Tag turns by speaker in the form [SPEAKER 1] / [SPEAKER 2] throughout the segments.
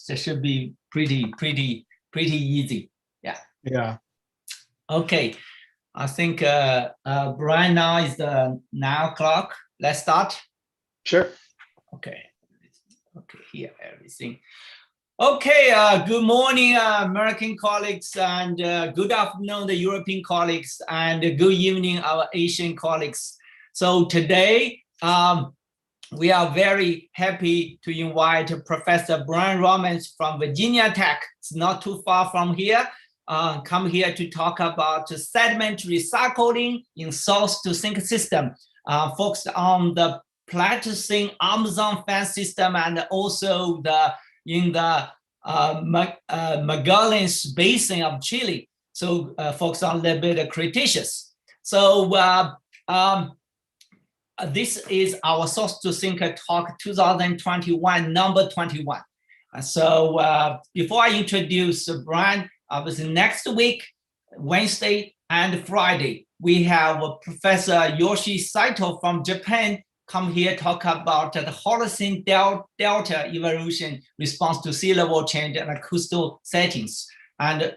[SPEAKER 1] This should be pretty easy. Yeah.
[SPEAKER 2] Yeah.
[SPEAKER 1] Okay. I think Brian, now is the 9 o'clock. Let's start.
[SPEAKER 2] Sure.
[SPEAKER 1] Okay. Okay, here everything. Okay, good morning, American colleagues, and good afternoon, the European colleagues, and good evening, our Asian colleagues. So today, we are very happy to invite Professor Brian Romans from Virginia Tech. It's not too far from here. Come here to talk about sediment recycling in source-to-sink system, focused on the Pleistocene Amazon fan system and also in the Mianis Basin of Chile. So focus on a little bit of Cretaceous. So this is our source-to-sink talk 2021, number 21. So before I introduce Brian, obviously next week, Wednesday and Friday, we have Professor Yoshi Saito from Japan come here talk about the Holocene delta evolution response to sea level change and coastal settings. And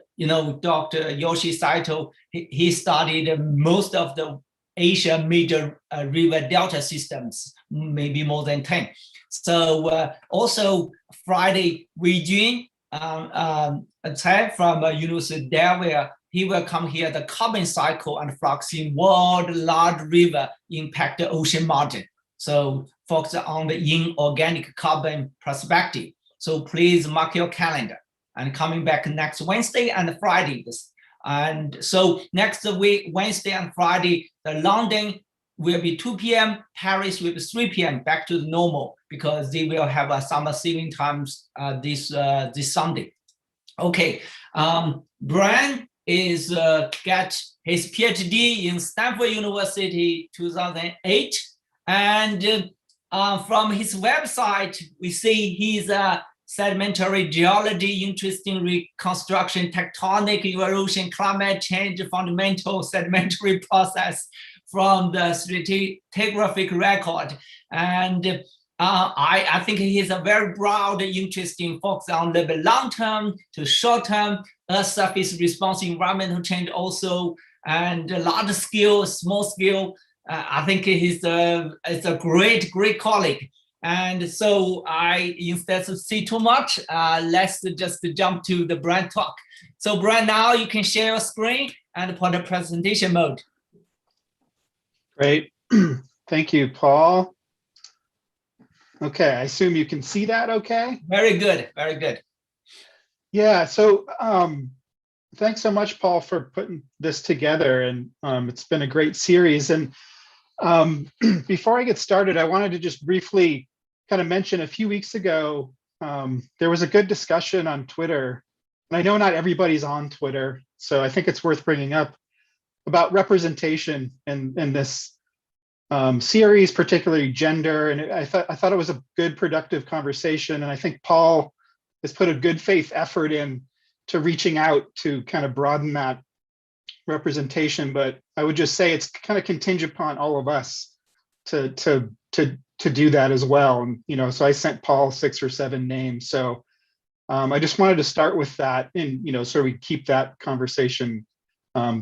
[SPEAKER 1] Dr. Yoshi Saito, he studied most of the Asia major river delta systems, maybe more than 10. So also Friday, Wei Jun from University of Delaware, he will come here, the carbon cycle and flux in world large river impact the ocean margin. So focus on the inorganic carbon perspective. So please mark your calendar and coming back next Wednesday and Friday. And so next week, Wednesday and Friday, the London will be 2 p.m., Paris will be 3 p.m., back to the normal because they will have a summer saving times this Sunday. Okay, Brian is got his PhD in Stanford University 2008. And from his website, we see he's a sedimentary geology, interesting reconstruction, tectonic evolution, climate change, fundamental sedimentary process from the stratigraphic record. And I think he's a very broad, interesting focus on the long-term to short-term Earth surface response, environmental change also, and large scale, small scale. I think he's it's a great colleague. And so instead of say too much, let's just jump to the Brian talk. So Brian, now you can share your screen and put a presentation mode.
[SPEAKER 2] Great. Thank you, Paul. Okay, I assume you can see that okay?
[SPEAKER 1] Very good, very good.
[SPEAKER 2] Yeah, so thanks so much, Paul, for putting this together. And it's been a great series. And before I get started, I wanted to just briefly kind of mention a few weeks ago, there was a good discussion on Twitter. And I know not everybody's on Twitter, so I think it's worth bringing up about representation in this series, particularly gender. And I thought it was a good, productive conversation. And I think Paul has put a good faith effort in to reaching out to kind of broaden that representation. But I would just say it's kind of contingent upon all of us to do that as well. And so I sent Paul 6 or 7 names. So I just wanted to start with that, and so we keep that conversation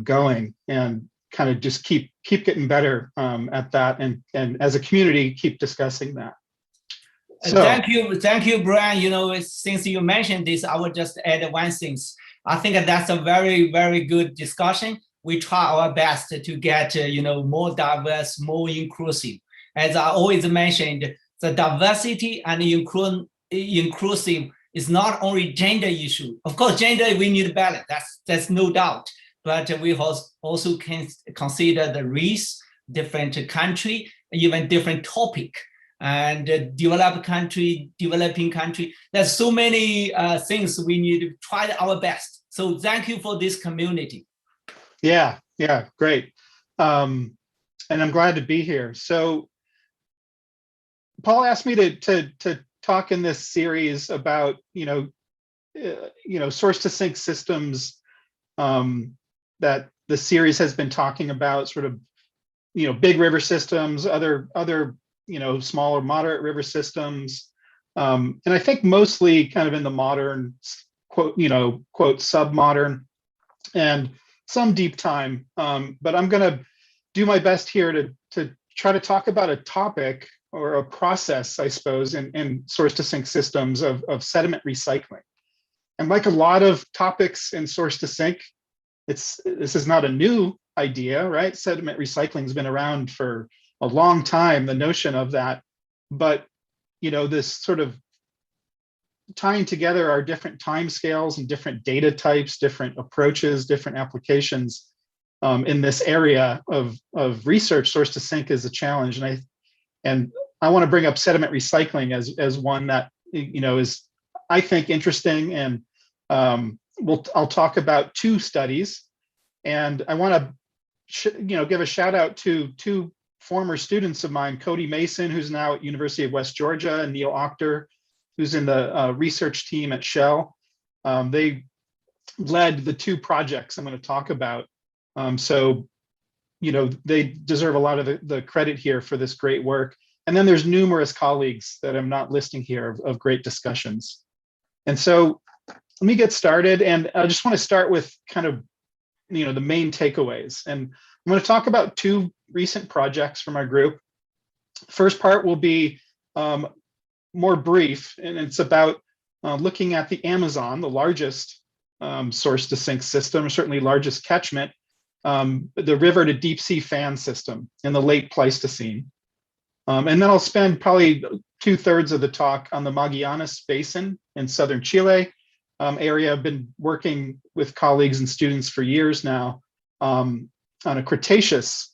[SPEAKER 2] going and kind of just keep getting better at that, and as a community keep discussing that. So,
[SPEAKER 1] thank you, Brian. Since you mentioned this, I would just add one thing. I think that's a very, very good discussion. We try our best to get more diverse, more inclusive. As I always mentioned, the diversity and inclusive is not only gender issue. Of course, gender we need balance. That's no doubt. But we also can consider the race, different country, even different topic, and developed country, developing country. There's so many things we need to try our best. So thank you for this community.
[SPEAKER 2] Yeah, great. And I'm glad to be here. So Paul asked me to talk in this series about source to sink systems that the series has been talking about, sort of big river systems, other smaller moderate river systems, And I think mostly kind of in the modern, quote, quote, sub-modern and some deep time. But I'm going to do my best here to try to talk about a topic or a process, I suppose, in source to sink systems of sediment recycling. And like a lot of topics in source to sink, this is not a new idea, right? Sediment recycling has been around for a long time, the notion of that. But, this sort of tying together our different timescales and different data types, different approaches, different applications in this area of research, source to sink is a challenge. And I want to bring up sediment recycling as one that is, I think, interesting. And I'll talk about two studies, and I want to give a shout out to two former students of mine, Cody Mason, who's now at University of West Georgia, and Neil Octor, who's in the research team at Shell. They led the two projects I'm going to talk about. So they deserve a lot of the credit here for this great work. And then there's numerous colleagues that I'm not listing here of great discussions. And so let me get started. And I just want to start with kind of, the main takeaways. And I'm going to talk about two recent projects from our group. First part will be more brief, and it's about looking at the Amazon, the largest source to sink system, or certainly largest catchment, the river to deep sea fan system in the late Pleistocene. And then I'll spend probably 2/3 of the talk on the Mianis Basin in southern Chile area. I've been working with colleagues and students for years now on a Cretaceous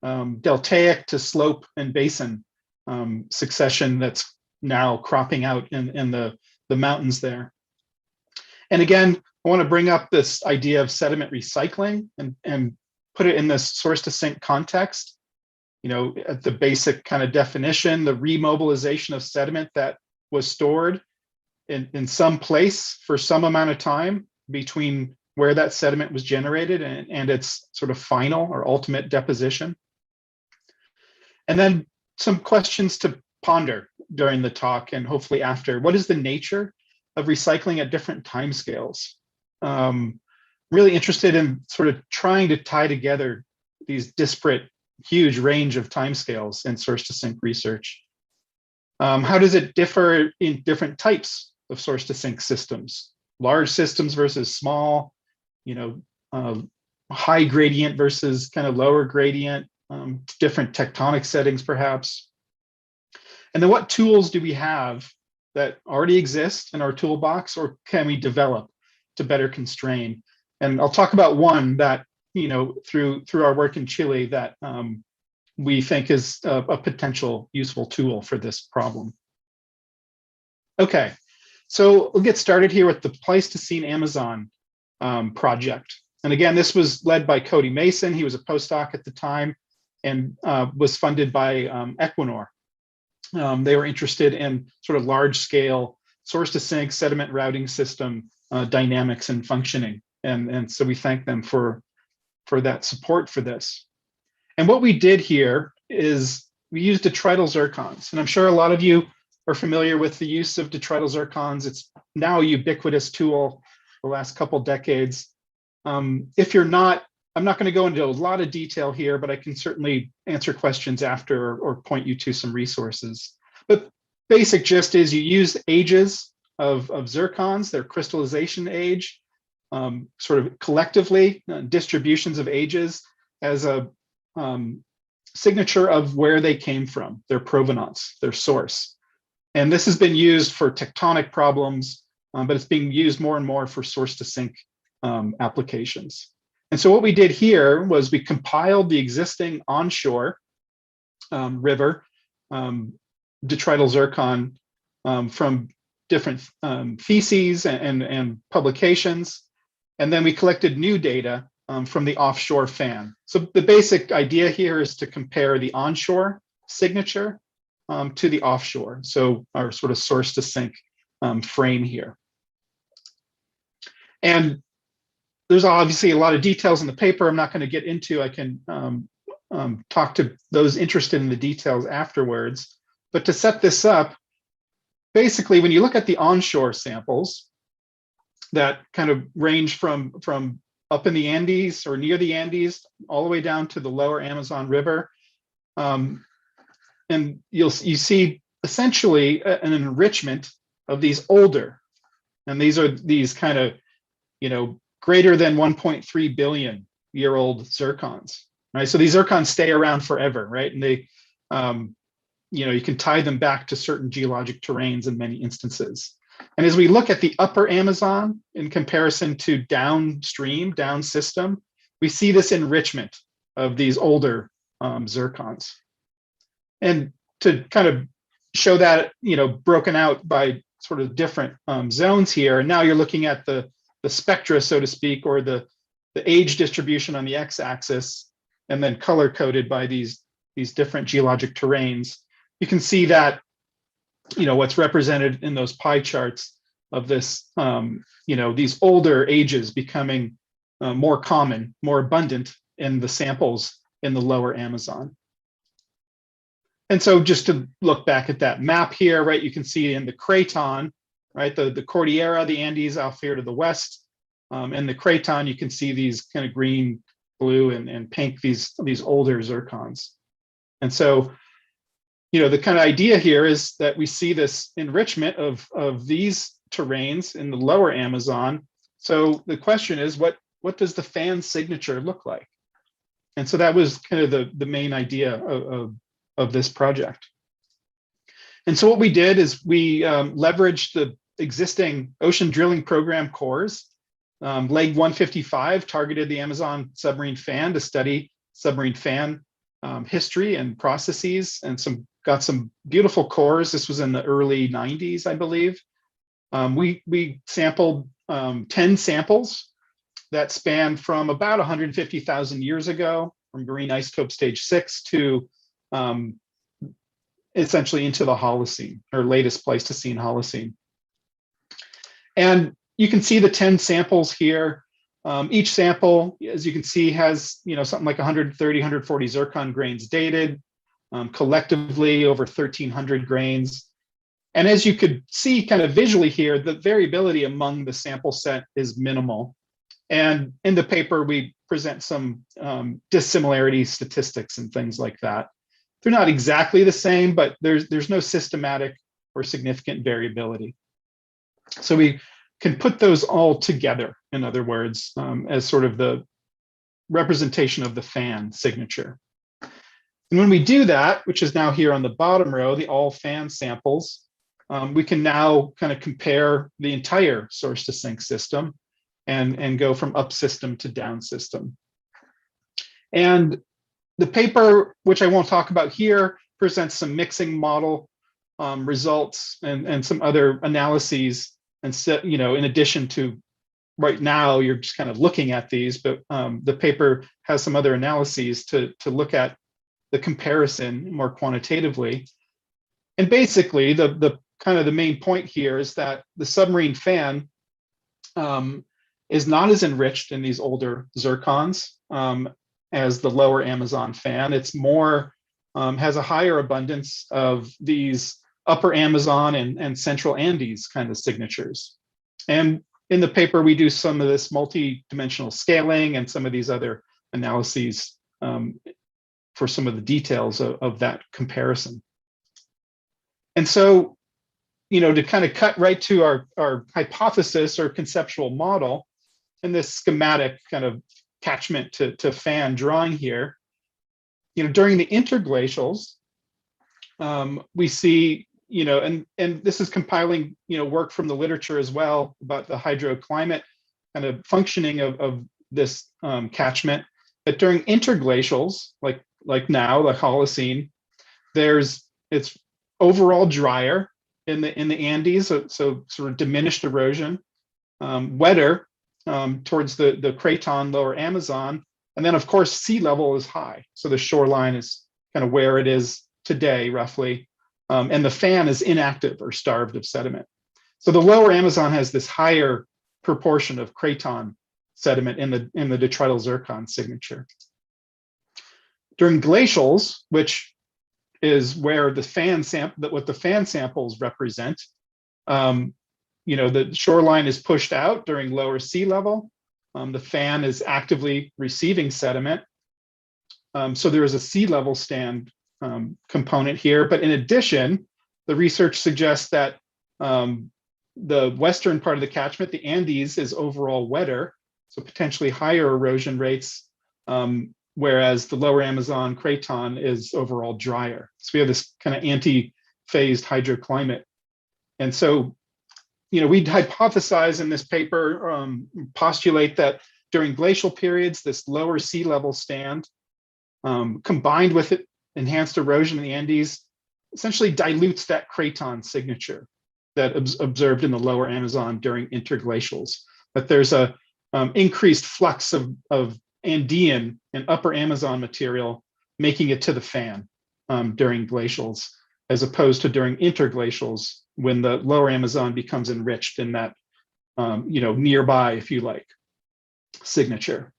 [SPEAKER 2] deltaic to slope and basin succession that's now cropping out in the mountains there. And again, I want to bring up this idea of sediment recycling and put it in this source to sink context. At the basic kind of definition, the remobilization of sediment that was stored in some place for some amount of time between where that sediment was generated and its sort of final or ultimate deposition. And then some questions to ponder during the talk and hopefully after. What is the nature of recycling at different timescales? Really interested in sort of trying to tie together these disparate, huge range of timescales in source to sink research. How does it differ in different types of source to sink systems? Large systems versus small, high gradient versus kind of lower gradient, different tectonic settings perhaps. And then what tools do we have that already exist in our toolbox, or can we develop to better constrain? And I'll talk about one that, through our work in Chile that we think is a potential useful tool for this problem. Okay, so we'll get started here with the Pleistocene Amazon project. And again, this was led by Cody Mason. He was a postdoc at the time and was funded by Equinor. They were interested in sort of large scale source to sink sediment routing system dynamics and functioning. And so we thank them for that support for this. And what we did here is we used detrital zircons. And I'm sure a lot of you are familiar with the use of detrital zircons. It's now a ubiquitous tool the last couple decades. If you're not, I'm not going to go into a lot of detail here, but I can certainly answer questions after or point you to some resources. But basic gist is you use ages of zircons, their crystallization age, sort of collectively, distributions of ages as a signature of where they came from, their provenance, their source. And this has been used for tectonic problems, but it's being used more and more for source to sink applications. And so what we did here was we compiled the existing onshore river detrital zircon from different theses and publications. And then we collected new data from the offshore fan. So the basic idea here is to compare the onshore signature to the offshore. So our sort of source to sink frame here. And there's obviously a lot of details in the paper I'm not going to get into. I can talk to those interested in the details afterwards. But to set this up, basically, when you look at the onshore samples that kind of range from up in the Andes or near the Andes, all the way down to the lower Amazon River, and you see essentially an enrichment of these older, and these are these kind of, greater than 1.3 billion year old zircons, right? So these zircons stay around forever, right? And they, you can tie them back to certain geologic terrains in many instances. And as we look at the upper Amazon in comparison to downstream, down system, we see this enrichment of these older zircons. And to kind of show that, broken out by sort of different zones here, and now you're looking at the spectra, so to speak, or the age distribution on the x-axis, and then color coded by these different geologic terrains. You can see that, what's represented in those pie charts of this, these older ages becoming more common, more abundant in the samples in the lower Amazon. And so just to look back at that map here, right, you can see in the Craton, right, the Cordillera, the Andes out here to the west, and the Craton, you can see these kind of green, blue, and pink, these older zircons. And so, the kind of idea here is that we see this enrichment of these terrains in the lower Amazon. So the question is, what does the fan signature look like? And so that was kind of the main idea of this project. And so what we did is we leveraged the existing ocean drilling program cores. Leg 155 targeted the Amazon submarine fan to study submarine fan history and processes, and got some beautiful cores. This was in the early 90s, I believe. We sampled 10 samples that span from about 150,000 years ago, from marine isotope stage 6 to essentially into the Holocene, or latest Pleistocene Holocene. And you can see the 10 samples here. Each sample, as you can see, has something like 130, 140 zircon grains dated, collectively over 1,300 grains. And as you could see kind of visually here, the variability among the sample set is minimal. And in the paper, we present some dissimilarity statistics and things like that. They're not exactly the same, but there's no systematic or significant variability. So we can put those all together, in other words, as sort of the representation of the fan signature. And when we do that, which is now here on the bottom row, the all fan samples, we can now kind of compare the entire source to sink system and go from up system to down system. And the paper, which I won't talk about here, presents some mixing model results and some other analyses. And so, in addition to right now, you're just kind of looking at these, but the paper has some other analyses to look at the comparison more quantitatively. And basically, the kind of the main point here is that the submarine fan is not as enriched in these older zircons as the lower Amazon fan. It's more, has a higher abundance of these upper Amazon and central Andes kind of signatures. And in the paper, we do some of this multi-dimensional scaling and some of these other analyses for some of the details of that comparison. And so, to kind of cut right to our hypothesis or conceptual model, in this schematic kind of catchment to fan drawing here, during the interglacials, we see, and this is compiling, work from the literature as well about the hydroclimate kind of functioning of this catchment, that during interglacials, like now, the Holocene, it's overall drier in the Andes, so sort of diminished erosion, wetter towards the Craton, lower Amazon, and then of course sea level is high, so the shoreline is kind of where it is today, roughly, and the fan is inactive or starved of sediment. So the lower Amazon has this higher proportion of Craton sediment in the detrital zircon signature. During glacials, which is where the fan samples represent, The shoreline is pushed out during lower sea level. The fan is actively receiving sediment. So there is a sea level stand component here. But in addition, the research suggests that the western part of the catchment, the Andes, is overall wetter, so potentially higher erosion rates, whereas the lower Amazon craton is overall drier. So we have this kind of anti-phased hydroclimate. And so, we hypothesize in this paper, postulate that during glacial periods, this lower sea level stand, combined with enhanced erosion in the Andes, essentially dilutes that craton signature that observed in the lower Amazon during interglacials. That there's a increased flux of Andean and upper Amazon material making it to the fan during glacials, as opposed to during interglacials when the lower Amazon becomes enriched in that, nearby, if you like, signature.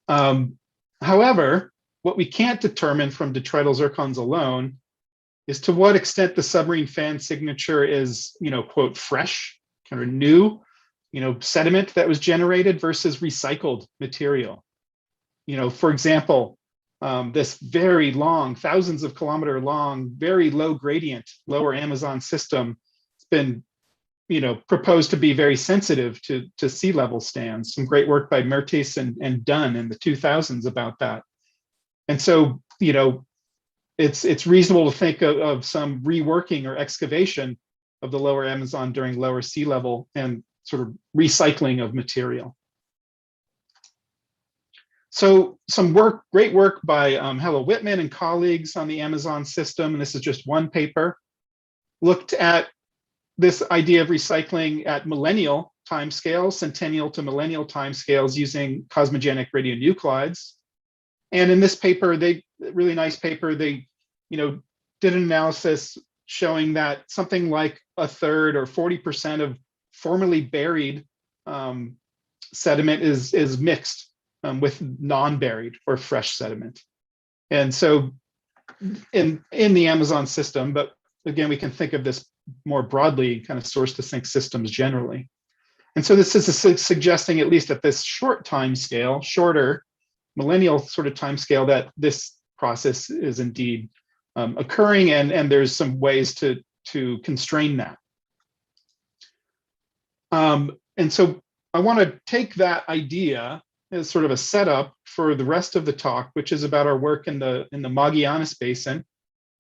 [SPEAKER 2] However, what we can't determine from detrital zircons alone is to what extent the submarine fan signature is, quote, fresh, kind of new, sediment that was generated versus recycled material. For example, this very long, thousands of kilometer long, very low gradient, lower Amazon system has been, proposed to be very sensitive to sea level stands. Some great work by Mertes and Dunn in the 2000s about that. And so, it's reasonable to think of some reworking or excavation of the lower Amazon during lower sea level and sort of recycling of material. So some great work by Hella Whitman and colleagues on the Amazon system, and this is just one paper, looked at this idea of recycling at millennial timescales, centennial to millennial timescales using cosmogenic radionuclides. And in this paper, really nice paper, they did an analysis showing that something like a third or 40% of formerly buried sediment is mixed with non-buried or fresh sediment. And so in the Amazon system, but again, we can think of this more broadly, kind of source to sink systems generally. And so this is suggesting, at least at this short time scale, shorter millennial sort of time scale, that this process is indeed occurring, and there's some ways to constrain that. And so I want to take that idea as sort of a setup for the rest of the talk, which is about our work in the Mianis Basin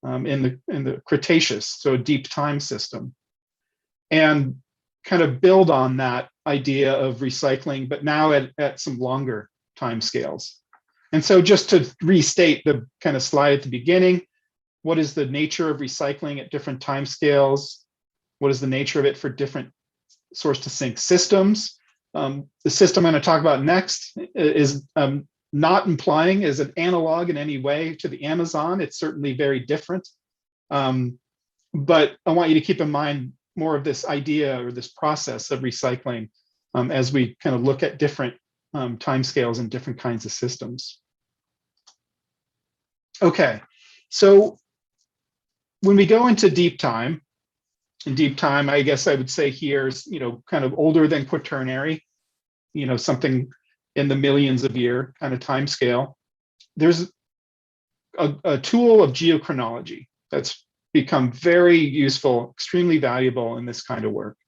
[SPEAKER 2] in the Cretaceous, so a deep time system, and kind of build on that idea of recycling, but now at some longer time scales. And so just to restate the kind of slide at the beginning, what is the nature of recycling at different time scales? What is the nature of it for different source to sink systems? The system I'm going to talk about next is not implying as an analog in any way to the Amazon. It's certainly very different. But I want you to keep in mind more of this idea or this process of recycling as we kind of look at different timescales and different kinds of systems. Okay, so when we go into deep time, in deep time, I guess I would say here is, kind of older than Quaternary, something in the millions of year kind of time scale. There's a tool of geochronology that's become very useful, extremely valuable in this kind of work.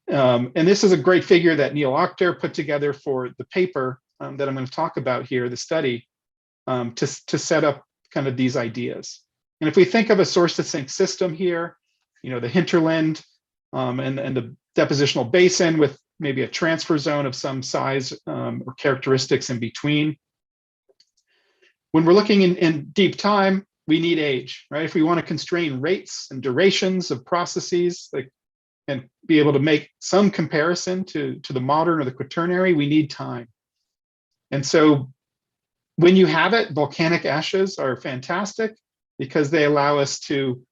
[SPEAKER 2] And this is a great figure that Neil Octor put together for the paper that I'm going to talk about here, the study, to set up kind of these ideas. And if we think of a source to sink system here, the hinterland and the depositional basin with maybe a transfer zone of some size or characteristics in between. When we're looking in deep time, we need age, right? If we want to constrain rates and durations of processes, and be able to make some comparison to the modern or the Quaternary, we need time. And so when you have it, volcanic ashes are fantastic because they allow us to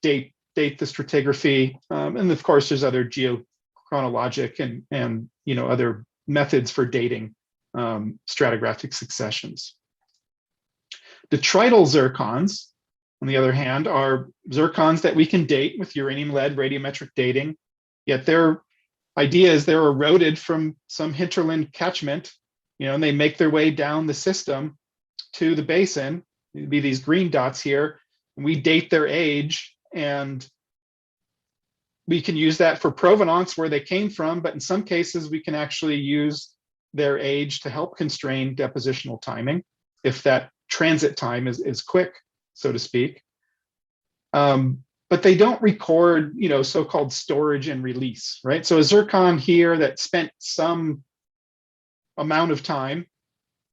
[SPEAKER 2] date the stratigraphy. And of course, there's other geochronologic and other methods for dating stratigraphic successions. Detrital zircons on the other hand, are zircons that we can date with uranium-lead radiometric dating, yet their idea is they're eroded from some hinterland catchment, and they make their way down the system to the basin. It'd be these green dots here. We date their age, and we can use that for provenance where they came from, but in some cases we can actually use their age to help constrain depositional timing if that transit time is quick, so to speak. But they don't record, so-called storage and release, right? So a zircon here that spent some amount of time,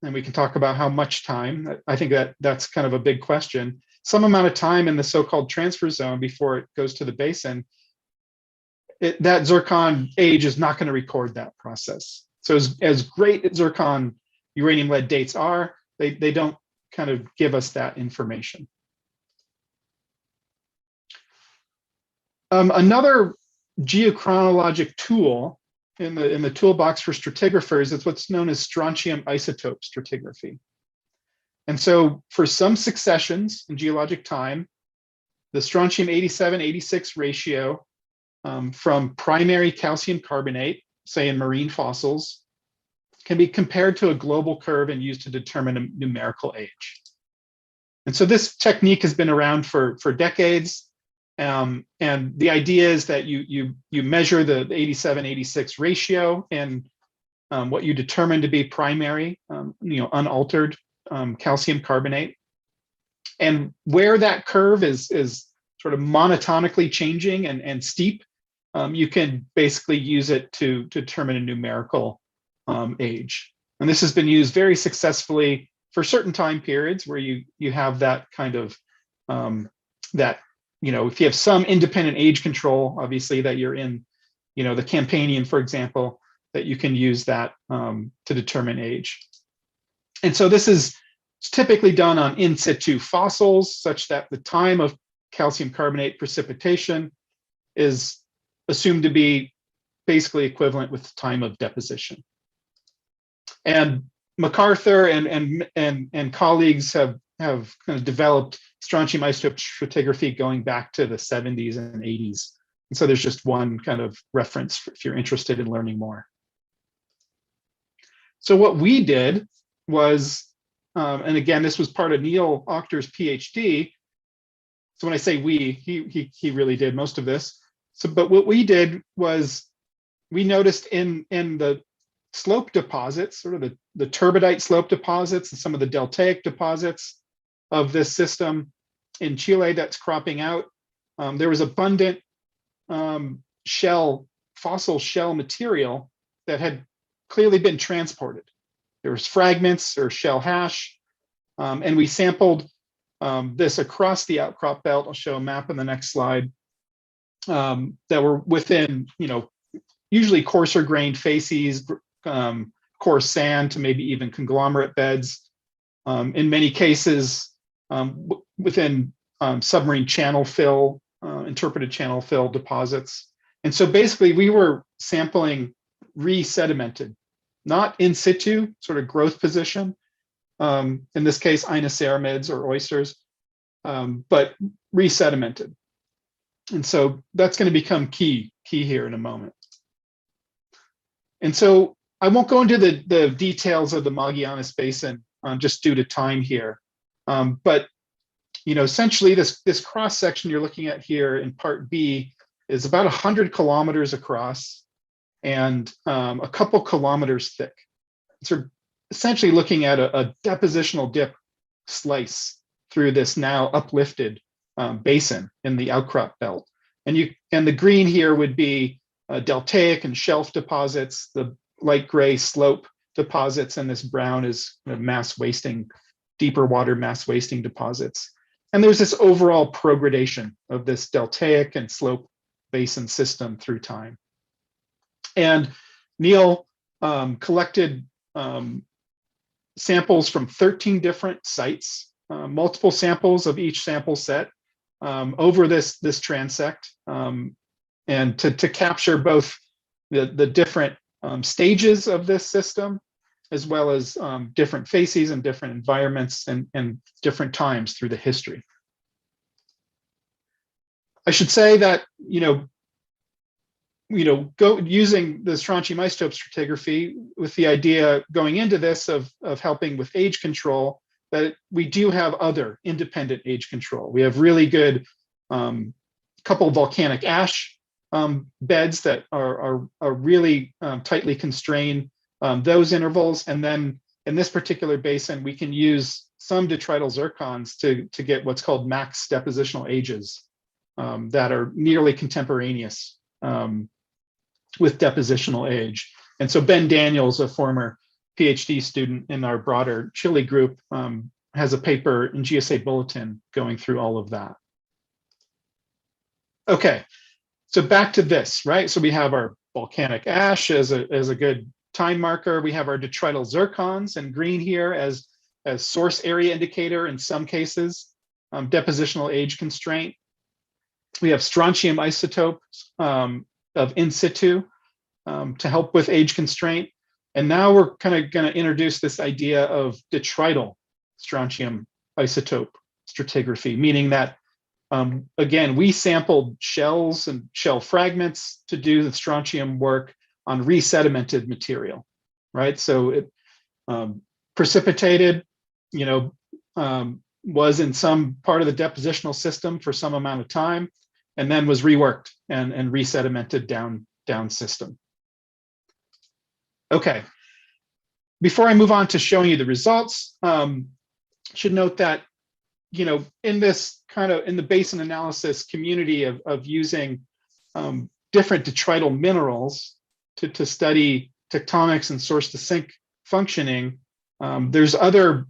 [SPEAKER 2] and we can talk about how much time. I think that's kind of a big question. Some amount of time in the so-called transfer zone before it goes to the basin, that zircon age is not going to record that process. So as great zircon uranium lead dates are, they don't kind of give us that information. Another geochronologic tool in the toolbox for stratigraphers is what's known as strontium isotope stratigraphy. And so for some successions in geologic time, the strontium 87-86 ratio from primary calcium carbonate, say in marine fossils, can be compared to a global curve and used to determine a numerical age. And so this technique has been around for decades. And the idea is that you measure the 87-86 ratio and what you determine to be primary, unaltered calcium carbonate. And where that curve is sort of monotonically changing and steep, you can basically use it to determine a numerical age. And this has been used very successfully for certain time periods where you have that kind of, if you have some independent age control, obviously that you're in, the Campanian, for example, that you can use that to determine age. And so this is typically done on in situ fossils, such that the time of calcium carbonate precipitation is assumed to be basically equivalent with the time of deposition. And MacArthur and colleagues have kind of developed strontium isotope stratigraphy going back to the 70s and 80s. And so there's just one kind of reference if you're interested in learning more. So what we did was, and again, this was part of Neil Ochter's PhD. So when I say we, he really did most of this. So, but what we did was we noticed in the slope deposits, sort of the turbidite slope deposits and some of the deltaic deposits of this system in Chile that's cropping out, there was abundant fossil shell material that had clearly been transported. There was fragments or shell hash, and we sampled this across the outcrop belt. I'll show a map in the next slide, that were within, usually coarser grained facies, coarse sand to maybe even conglomerate beds. In many cases, within submarine channel fill, interpreted channel fill deposits. And so basically we were sampling re-sedimented, not in situ, sort of growth position. In this case, inoceramids or oysters, but re-sedimented. And so that's going to become key here in a moment. And so I won't go into the details of the Mianis Basin just due to time here. But essentially this cross section you're looking at here in part B is about 100 kilometers across and a couple kilometers thick. So essentially looking at a depositional dip slice through this now uplifted basin in the outcrop belt. And the green here would be deltaic and shelf deposits, the light gray slope deposits, and this brown is mass wasting, deeper water mass wasting deposits. And there's this overall progradation of this deltaic and slope basin system through time. And Neil collected samples from 13 different sites, multiple samples of each sample set over this transect, and to capture both the different stages of this system, as well as different facies and different environments and different times through the history. I should say that, go using the strontium isotope stratigraphy with the idea going into this of helping with age control, that we do have other independent age control. We have really good couple volcanic ash beds that are really tightly constrained those intervals. And then in this particular basin, we can use some detrital zircons to get what's called max depositional ages that are nearly contemporaneous with depositional age. And so Ben Daniels, a former PhD student in our broader Chile group, has a paper in GSA Bulletin going through all of that. Okay, so back to this, right? So we have our volcanic ash as a good time marker. We have our detrital zircons in green here as source area indicator in some cases, depositional age constraint. We have strontium isotopes of in situ to help with age constraint. And now we're kind of going to introduce this idea of detrital strontium isotope stratigraphy, meaning that, again, we sampled shells and shell fragments to do the strontium work on resedimented material, right? So it precipitated, was in some part of the depositional system for some amount of time, and then was reworked and resedimented down system. Okay, before I move on to showing you the results, should note that, in this in the basin analysis community of using different detrital minerals to study tectonics and source to sink functioning, there's other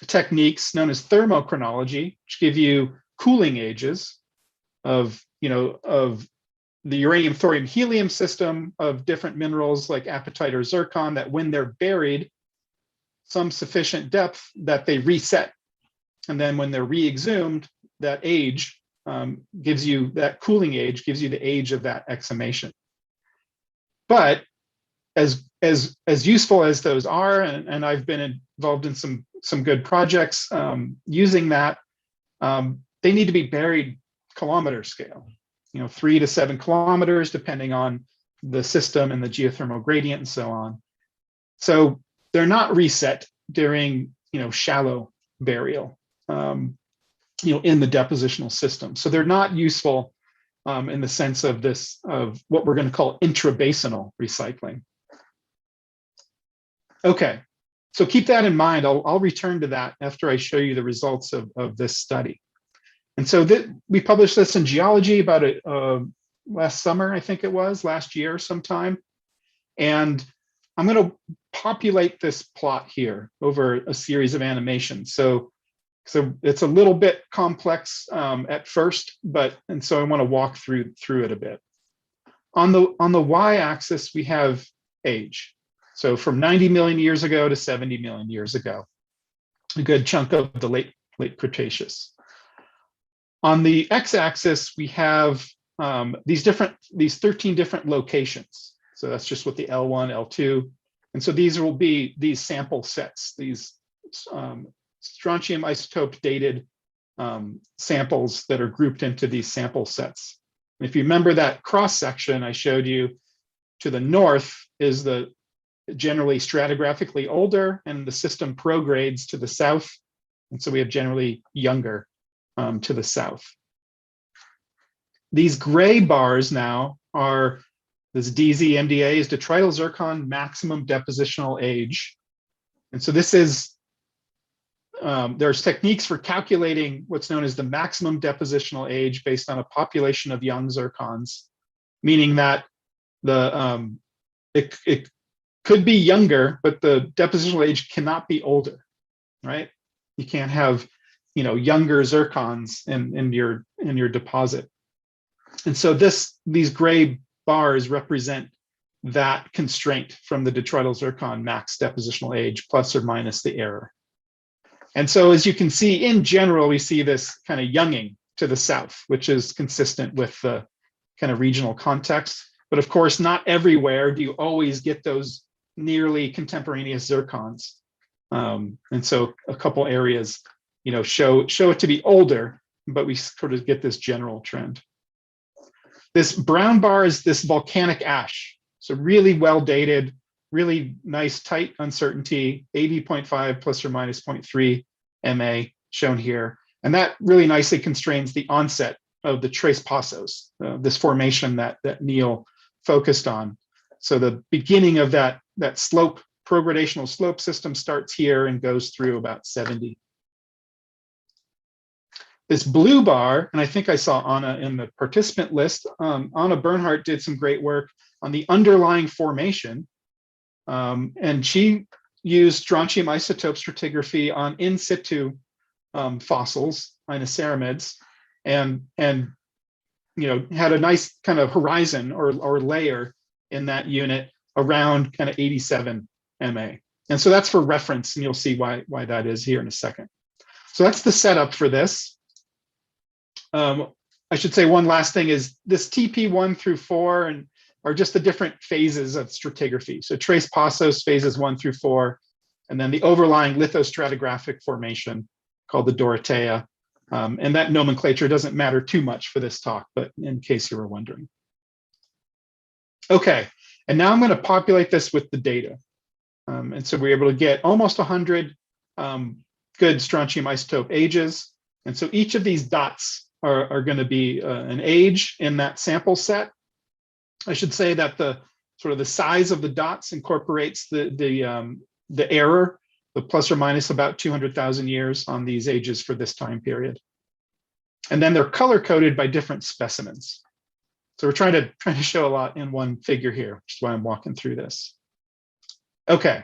[SPEAKER 2] techniques known as thermochronology, which give you cooling ages of the uranium, thorium, helium system of different minerals like apatite or zircon, that when they're buried some sufficient depth that they reset. And then when they're re-exhumed, that age gives you, that cooling age gives you the age of that exhumation. But as useful as those are, and I've been involved in some good projects using that, they need to be buried kilometer scale, 3 to 7 kilometers, depending on the system and the geothermal gradient and so on. So they're not reset during, shallow burial, in the depositional system. So they're not useful in the sense of this, of what we're going to call intrabasinal recycling. Okay, so keep that in mind. I'll return to that after I show you the results of this study. And so we published this in Geology about last summer, I think it was, last year sometime. And I'm going to populate this plot here over a series of animations. So it's a little bit complex at first, and so I want to walk through it a bit. On the y-axis, we have age. So from 90 million years ago to 70 million years ago, a good chunk of the late Cretaceous. On the x-axis, we have these 13 different locations. So that's just what the L1, L2. And so these will be these sample sets, these strontium isotope dated samples that are grouped into these sample sets. And if you remember that cross section I showed you, to the north is the generally stratigraphically older, and the system progrades to the south. And so we have generally younger to the south. These gray bars now are this DZ MDA is detrital zircon maximum depositional age. And so this is, there's techniques for calculating what's known as the maximum depositional age based on a population of young zircons, meaning that it could be younger, but the depositional age cannot be older, right? You can't have, younger zircons in your deposit. And so these gray bars represent that constraint from the detrital zircon max depositional age, plus or minus the error. And so as you can see, in general, we see this kind of younging to the south, which is consistent with the kind of regional context. But of course, not everywhere do you always get those nearly contemporaneous zircons. And so a couple areas, show it to be older, but we sort of get this general trend. This brown bar is this volcanic ash. So really well dated, really nice tight uncertainty, 80.5 plus or minus 0.3 MA shown here. And that really nicely constrains the onset of the Tres Passos, this formation that Neil focused on. So the beginning of that slope, progradational slope system starts here and goes through about 70. This blue bar, and I think I saw Anna in the participant list, Anna Bernhardt did some great work on the underlying formation. And she used strontium isotope stratigraphy on in situ fossils, inoceramids, and had a nice kind of horizon or layer in that unit around kind of 87 MA. And so that's for reference, and you'll see why that is here in a second. So that's the setup for this. I should say one last thing is this TP1 through 4 are just the different phases of stratigraphy. So Tres Passos phases 1 through 4, and then the overlying lithostratigraphic formation called the Dorotea. And that nomenclature doesn't matter too much for this talk, but in case you were wondering. Okay, and now I'm going to populate this with the data. And so we're able to get almost 100 good strontium isotope ages. And so each of these dots are going to be an age in that sample set. I should say that the sort of the size of the dots incorporates the error, the plus or minus about 200,000 years on these ages for this time period. And then they're color coded by different specimens. So we're trying to show a lot in one figure here, which is why I'm walking through this. Okay,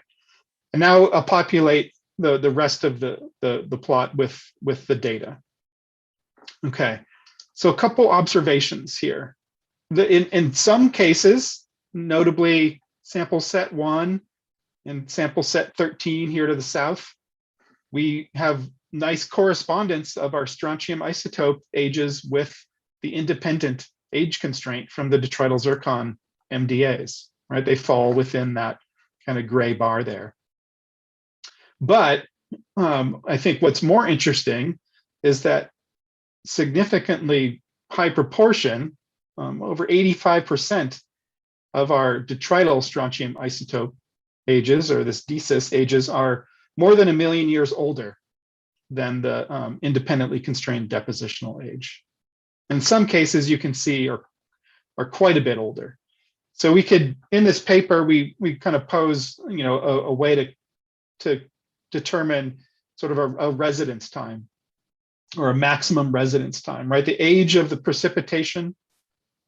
[SPEAKER 2] and now I'll populate the rest of the plot with the data. Okay, so a couple observations here. In some cases, notably sample set 1 and sample set 13 here to the south, we have nice correspondence of our strontium isotope ages with the independent age constraint from the detrital zircon MDAs, right? They fall within that kind of gray bar there. But I think what's more interesting is that significantly high proportion, over 85% of our detrital strontium isotope ages, or this DCIS ages, are more than 1 million years older than the independently constrained depositional age. In some cases, you can see are quite a bit older. So we could, in this paper, we kind of pose, a way to determine sort of a residence time or a maximum residence time, right? The age of the precipitation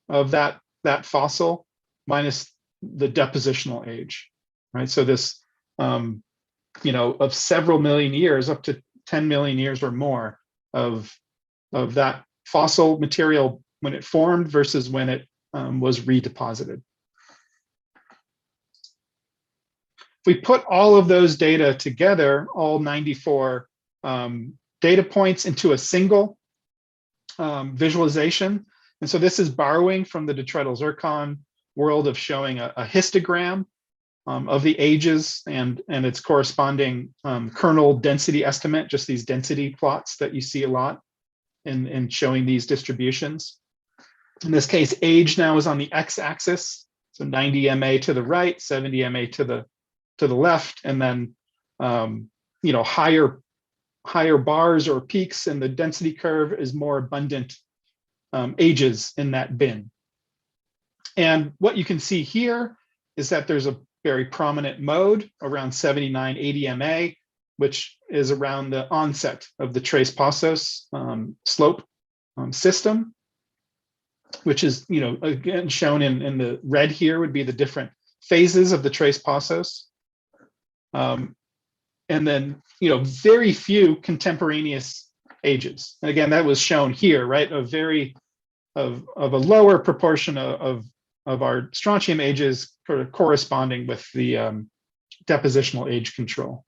[SPEAKER 2] of that fossil minus the depositional age, right? So this, of several million years, up to 10 million years or more of that fossil material when it formed versus when it was redeposited. If we put all of those data together, all 94 data points into a single visualization, and so this is borrowing from the detrital zircon world of showing a histogram of the ages and its corresponding kernel density estimate, just these density plots that you see a lot in showing these distributions. In this case, age now is on the x-axis, so 90 MA to the right, 70 MA to the left, and then higher bars or peaks in the density curve is more abundant ages in that bin. And what you can see here is that there's a very prominent mode around 79, 80 MA, which is around the onset of the Tres Passos slope system, which is, again, shown in the red here would be the different phases of the Tres Passos. And then, very few contemporaneous ages. And again, that was shown here, right? Of a lower proportion of our strontium ages corresponding with the depositional age control.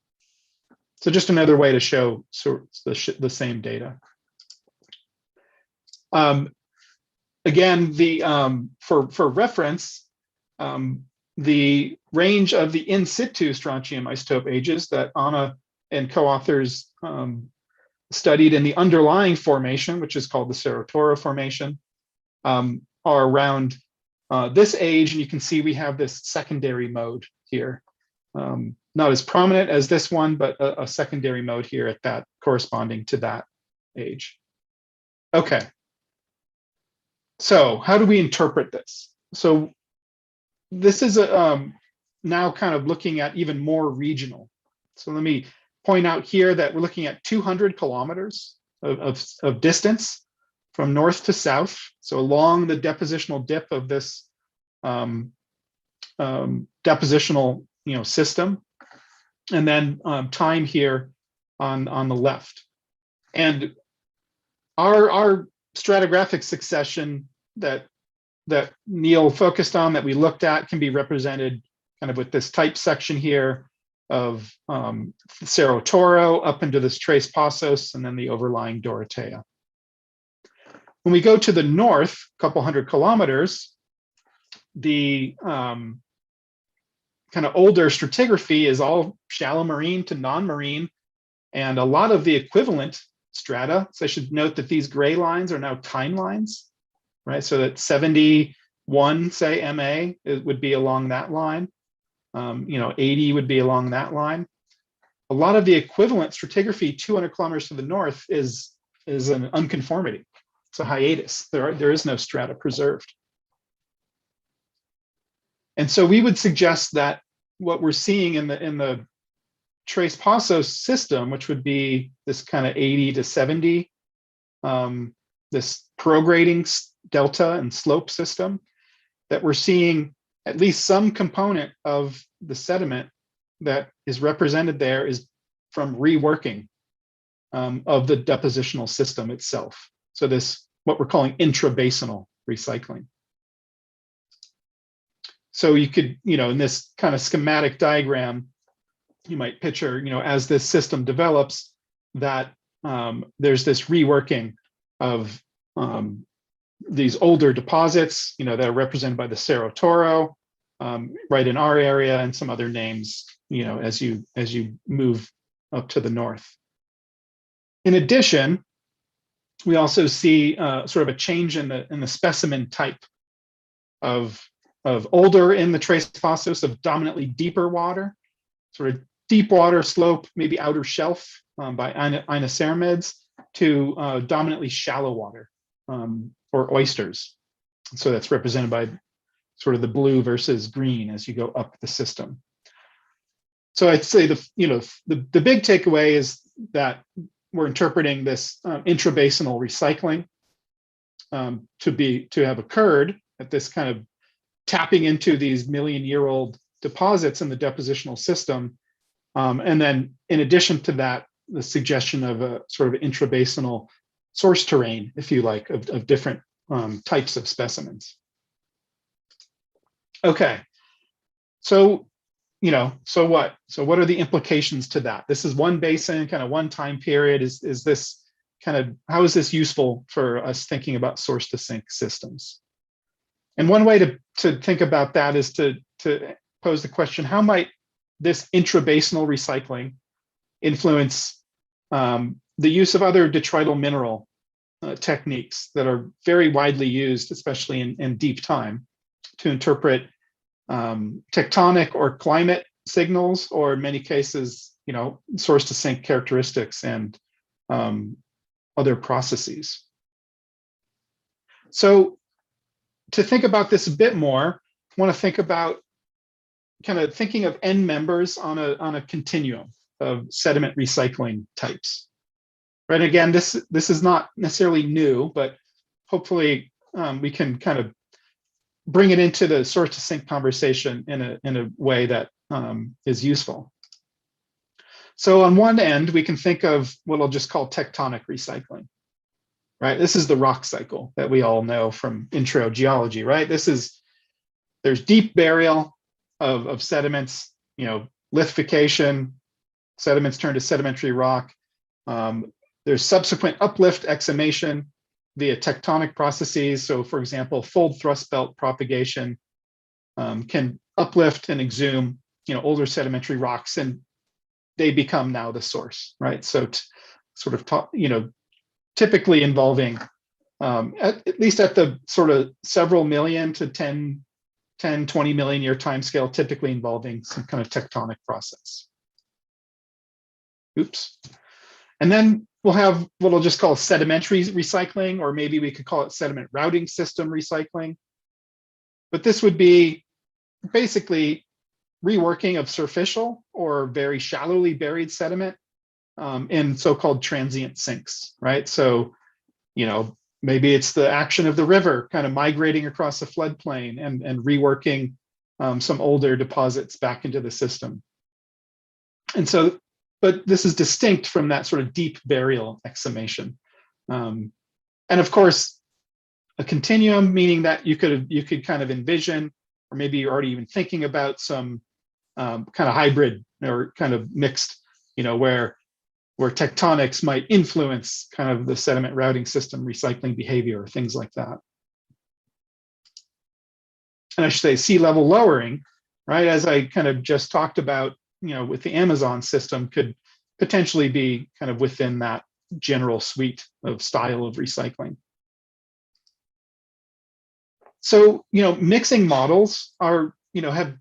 [SPEAKER 2] So just another way to show the same data. Again, for reference, the range of the in situ strontium isotope ages that Anna and co-authors studied in the underlying formation, which is called the Cerro Toro formation, are around this age, and you can see we have this secondary mode here. Not as prominent as this one, but a secondary mode here at that corresponding to that age. Okay. So how do we interpret this? So this is now kind of looking at even more regional. So let me point out here that we're looking at 200 kilometers of distance from north to south. So along the depositional dip of this depositional system, and then time here on the left. And our stratigraphic succession that Neil focused on, that we looked at, can be represented kind of with this type section here of Cerro Toro up into this Tres Passos, and then the overlying Dorotea. When we go to the north, a couple hundred kilometers, the kind of older stratigraphy is all shallow marine to non-marine, and a lot of the equivalent strata. So I should note that these gray lines are now timelines, right? So that 71, say, MA, it would be along that line. 80 would be along that line. A lot of the equivalent stratigraphy 200 kilometers to the north is an unconformity. It's a hiatus. There is no strata preserved. And so we would suggest that what we're seeing in the Tres Passos system, which would be this kind of 80 to 70, this prograding delta and slope system, that we're seeing at least some component of the sediment that is represented there is from reworking of the depositional system itself. So this, what we're calling intrabasinal recycling. So you could, in this kind of schematic diagram, you might picture, as this system develops, that there's this reworking of these older deposits, that are represented by the Cerro Toro, right in our area, and some other names, as you move up to the north. In addition, we also see sort of a change in the specimen type of older in the Tres Passos, of dominantly deeper water, sort of deep water slope, maybe outer shelf by inoceramids, to dominantly shallow water or oysters. So that's represented by sort of the blue versus green as you go up the system. So I'd say the big takeaway is that we're interpreting this intrabasinal recycling to have occurred at this kind of tapping into these million-year-old deposits in the depositional system. And then in addition to that, the suggestion of a sort of intrabasinal source terrain, if you like, of different types of specimens. Okay, so so what? So what are the implications to that? This is one basin, kind of one time period. Is this kind of, how is this useful for us thinking about source to sink systems? And one way to think about that is to pose the question, how might this intrabasinal recycling influence the use of other detrital mineral techniques that are very widely used, especially in deep time, to interpret tectonic or climate signals, or in many cases, source to sink characteristics and other processes. So to think about this a bit more, I want to think about kind of thinking of end members on a continuum of sediment recycling types. Right, again, this is not necessarily new, but hopefully we can kind of bring it into the source to sink conversation in a way that is useful. So on one end, we can think of what I'll just call tectonic recycling. Right, this is the rock cycle that we all know from intro geology. Right, there's deep burial of sediments, lithification, sediments turn to sedimentary rock. There's subsequent uplift exhumation via tectonic processes. So for example, fold thrust belt propagation can uplift and exhume, older sedimentary rocks, and they become now the source, right? So sort of, typically involving at least at the sort of several million to 10, 20 million year timescale, typically involving some kind of tectonic process. Oops. And then we'll have what I'll just call sedimentary recycling, or maybe we could call it sediment routing system recycling. But this would be basically reworking of superficial or very shallowly buried sediment in so-called transient sinks, right? So, maybe it's the action of the river kind of migrating across the floodplain and reworking some older deposits back into the system. And so, but this is distinct from that sort of deep burial exhumation. And of course, a continuum, meaning that you could kind of envision, or maybe you're already even thinking about some kind of hybrid or kind of mixed, where tectonics might influence kind of the sediment routing system recycling behavior, or things like that. And I should say sea level lowering, right? As I kind of just talked about, with the Amazon system, could potentially be kind of within that general suite of style of recycling. So, mixing models are, have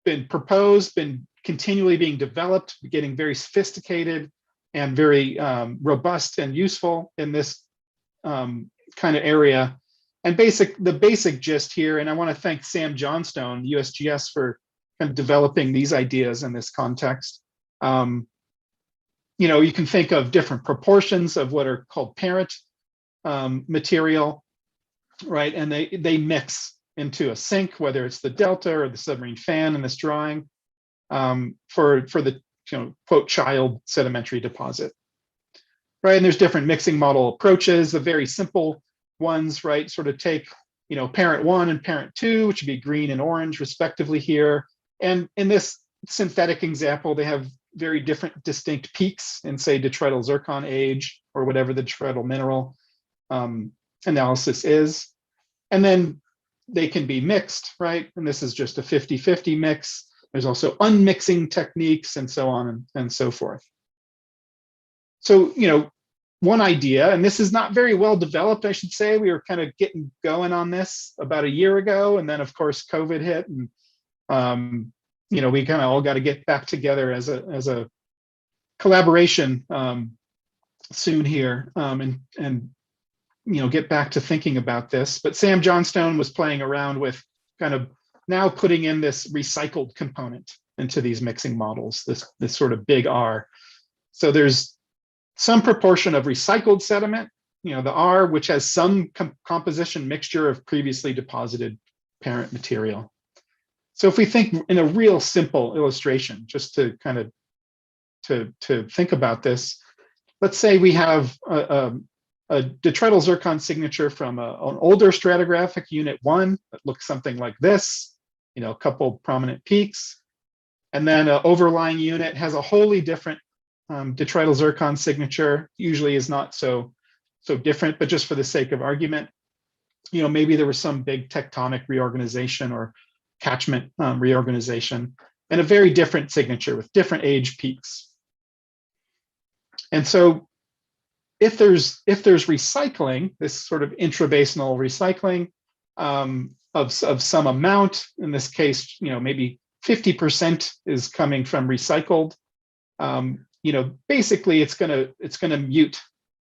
[SPEAKER 2] been proposed, been continually being developed, getting very sophisticated and very robust and useful in this kind of area. And the basic gist here, and I want to thank Sam Johnstone, USGS, for kind of developing these ideas in this context. You can think of different proportions of what are called parent material, right? And they mix into a sink, whether it's the delta or the submarine fan in this drawing, for the quote child sedimentary deposit, right? And there's different mixing model approaches. The very simple ones, right, sort of take parent 1 and parent 2, which would be green and orange respectively here. And in this synthetic example, they have very different distinct peaks in, say, detrital zircon age, or whatever the detrital mineral analysis is. And then they can be mixed, right? And this is just a 50-50 mix. There's also unmixing techniques and so on and so forth. So, one idea, and this is not very well developed, I should say. We were kind of getting going on this about a year ago. And then, of course, COVID hit, and we kind of all got to get back together as a collaboration soon here, and get back to thinking about this. But Sam Johnstone was playing around with kind of now putting in this recycled component into these mixing models, this sort of big R. So there's some proportion of recycled sediment, the R, which has some composition mixture of previously deposited parent material. So if we think in a real simple illustration, just to kind of to think about this, let's say we have a detrital zircon signature from an older stratigraphic unit 1 that looks something like this, a couple prominent peaks, and then an overlying unit has a wholly different detrital zircon signature, usually is not so different, but just for the sake of argument, maybe there was some big tectonic reorganization or catchment reorganization, and a very different signature with different age peaks. And so if there's recycling, this sort of intrabasinal recycling of some amount, in this case, maybe 50% is coming from recycled, basically it's gonna mute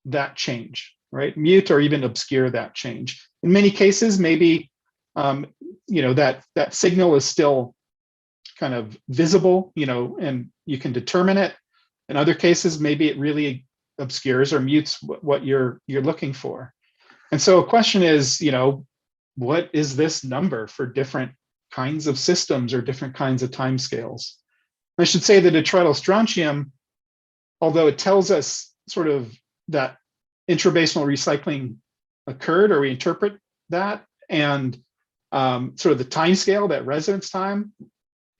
[SPEAKER 2] that change, right? Mute or even obscure that change. In many cases, maybe that signal is still kind of visible, and you can determine it. In other cases, maybe it really obscures or mutes what you're looking for. And so a question is, what is this number for different kinds of systems or different kinds of timescales? I should say that detrital strontium, although it tells us sort of that intrabasinal recycling occurred, or we interpret that, and sort of the time scale, that residence time,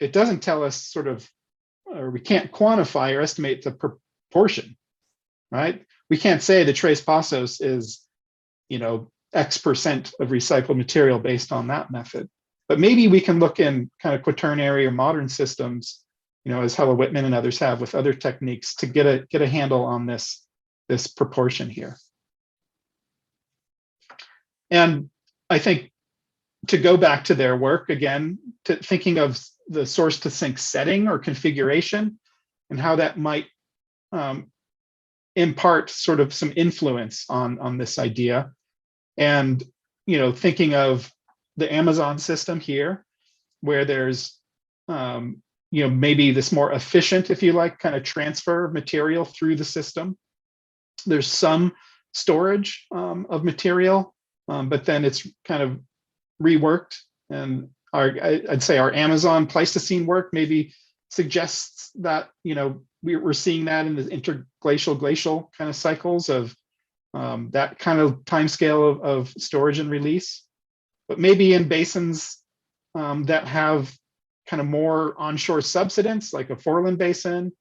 [SPEAKER 2] it doesn't tell us sort of, or we can't quantify or estimate the proportion, right? We can't say the Tres Passos is, X% of recycled material based on that method. But maybe we can look in kind of quaternary or modern systems, as Hella Whitman and others have with other techniques, to get a handle on this proportion here. And I think to go back to their work again, to thinking of the source to sink setting or configuration and how that might impart sort of some influence on this idea. And, thinking of the Amazon system here, where there's, maybe this more efficient, if you like, kind of transfer of material through the system. There's some storage of material, but then it's kind of reworked. And I'd say our Amazon Pleistocene work maybe suggests that, we're seeing that in the interglacial glacial kind of cycles of that kind of timescale of storage and release. But maybe in basins that have kind of more onshore subsidence, like a foreland basin,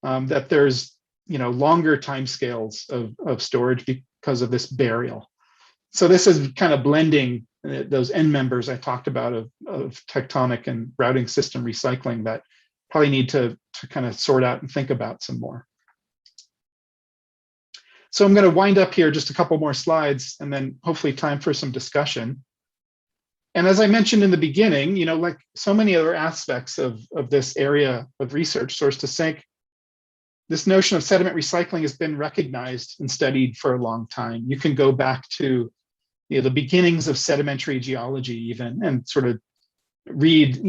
[SPEAKER 2] that there's longer timescales of storage because of this burial. So this is kind of blending those end members I talked about of tectonic and routing system recycling that probably need to kind of sort out and think about some more. So I'm going to wind up here just a couple more slides and then hopefully time for some discussion. And as I mentioned in the beginning, like so many other aspects of this area of research, source to sink, this notion of sediment recycling has been recognized and studied for a long time. You can go back to the beginnings of sedimentary geology even, and sort of read,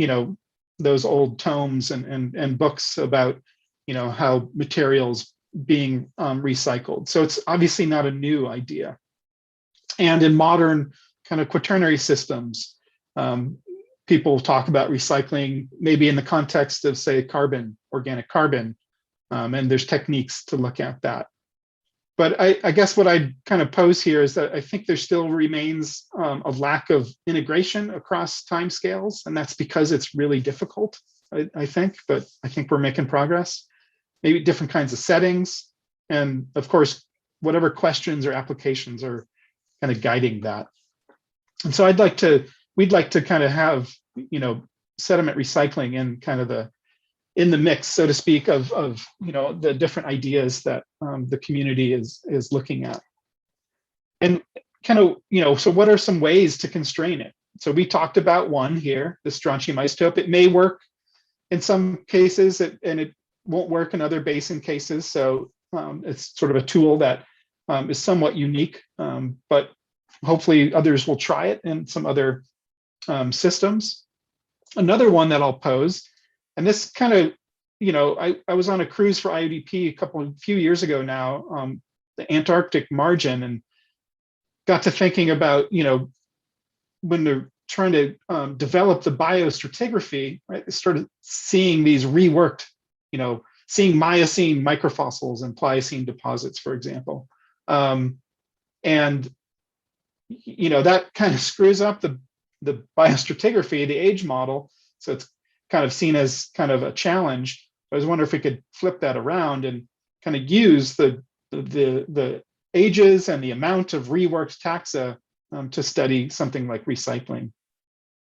[SPEAKER 2] those old tomes and books about, how materials being recycled. So it's obviously not a new idea. And in modern kind of quaternary systems, people talk about recycling maybe in the context of, say, carbon, organic carbon, and there's techniques to look at that. But I guess what I kind of pose here is that I think there still remains a lack of integration across timescales, and that's because it's really difficult, I think, but I think we're making progress. Maybe different kinds of settings, and of course, whatever questions or applications are kind of guiding that. And so we'd like to kind of have, sediment recycling in kind of in the mix, so to speak, of the different ideas that the community is looking at. And kind of, so what are some ways to constrain it? So we talked about one here, the strontium isotope. It may work in some cases, and it won't work in other basin cases. So it's sort of a tool that is somewhat unique, but hopefully others will try it in some other systems. Another one that I'll pose, and this kind of, I was on a cruise for IODP a few years ago now, the Antarctic margin, and got to thinking about, when they're trying to develop the biostratigraphy, right? They started seeing these reworked, seeing Miocene microfossils and Pliocene deposits, for example. And, that kind of screws up the biostratigraphy, the age model. So it's kind of seen as kind of a challenge. I was wondering if we could flip that around and kind of use the ages and the amount of reworked taxa to study something like recycling.